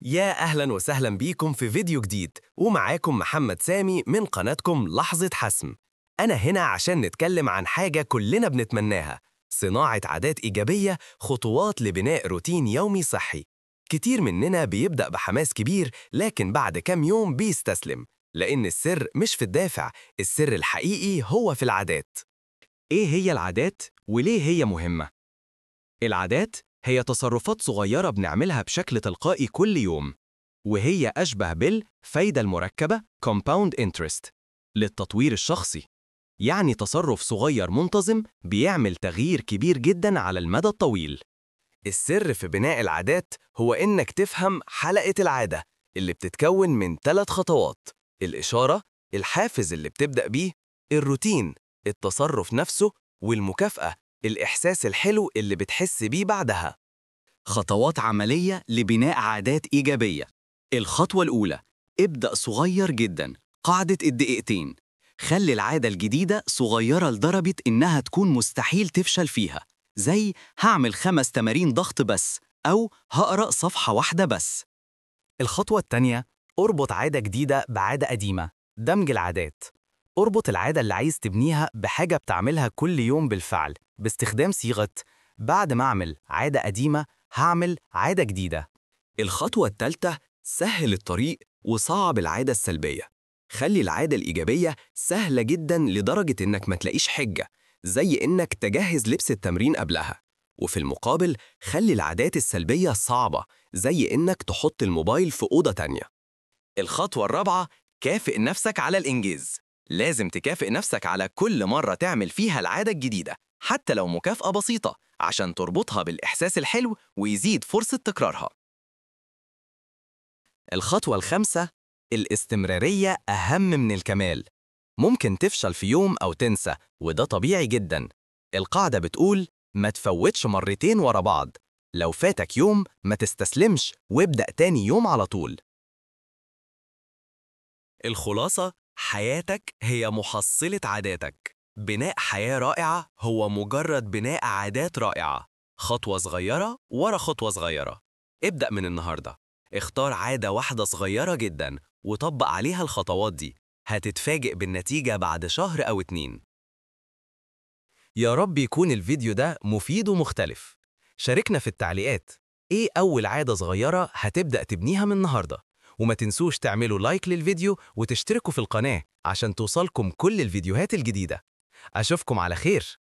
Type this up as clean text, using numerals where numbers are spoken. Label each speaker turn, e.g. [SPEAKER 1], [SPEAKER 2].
[SPEAKER 1] يا أهلا وسهلا بيكم في فيديو جديد، ومعاكم محمد سامي من قناتكم لحظة حسم. أنا هنا عشان نتكلم عن حاجة كلنا بنتمناها: صناعة عادات إيجابية، خطوات لبناء روتين يومي صحي. كتير مننا بيبدأ بحماس كبير، لكن بعد كام يوم بيستسلم، لأن السر مش في الدافع، السر الحقيقي هو في العادات.
[SPEAKER 2] إيه هي العادات وليه هي مهمة؟ العادات هي تصرفات صغيرة بنعملها بشكل تلقائي كل يوم، وهي أشبه بالفايدة المركبة compound interest للتطوير الشخصي. يعني تصرف صغير منتظم بيعمل تغيير كبير جدا على المدى الطويل.
[SPEAKER 1] السر في بناء العادات هو إنك تفهم حلقة العادة اللي بتتكون من 3 خطوات: الإشارة، الحافز اللي بتبدأ بيه، الروتين، التصرف نفسه، والمكافأة، الإحساس الحلو اللي بتحس بيه بعدها.
[SPEAKER 2] خطوات عملية لبناء عادات إيجابية. الخطوة الأولى: ابدأ صغير جدا، قاعدة الدقيقتين. خلي العادة الجديدة صغيرة لدرجة إنها تكون مستحيل تفشل فيها، زي هعمل 5 تمارين ضغط بس، أو هقرأ صفحة واحدة بس.
[SPEAKER 1] الخطوة التانية: اربط عادة جديدة بعادة قديمة، دمج العادات. اربط العادة اللي عايز تبنيها بحاجة بتعملها كل يوم بالفعل، باستخدام صيغة بعد ما أعمل عادة قديمة هعمل عادة جديدة.
[SPEAKER 2] الخطوة الثالثة: سهل الطريق وصعب العادة السلبية. خلي العادة الإيجابية سهلة جدا لدرجة إنك ما تلاقيش حجة، زي إنك تجهز لبس التمرين قبلها. وفي المقابل خلي العادات السلبية صعبة، زي إنك تحط الموبايل في أوضة تانية. الخطوة الرابعة: كافئ نفسك على الإنجاز. لازم تكافئ نفسك على كل مرة تعمل فيها العادة الجديدة، حتى لو مكافأة بسيطة، عشان تربطها بالإحساس الحلو ويزيد فرصة تكرارها.
[SPEAKER 1] الخطوة الخامسة: الاستمرارية أهم من الكمال. ممكن تفشل في يوم أو تنسى، وده طبيعي جدا. القاعدة بتقول ما تفوتش مرتين ورا بعض. لو فاتك يوم ما تستسلمش وابدأ تاني يوم على طول. الخلاصة: حياتك هي محصلة عاداتك. بناء حياة رائعة هو مجرد بناء عادات رائعة، خطوة صغيرة ورا خطوة صغيرة. ابدأ من النهاردة، اختار عادة واحدة صغيرة جدا وطبق عليها الخطوات دي. هتتفاجئ بالنتيجة بعد شهر أو 2. يا رب يكون الفيديو ده مفيد ومختلف. شاركنا في التعليقات، إيه أول عادة صغيرة هتبدأ تبنيها من النهاردة؟ وما تنسوش تعملوا لايك للفيديو وتشتركوا في القناة عشان توصلكم كل الفيديوهات الجديدة. أشوفكم على خير.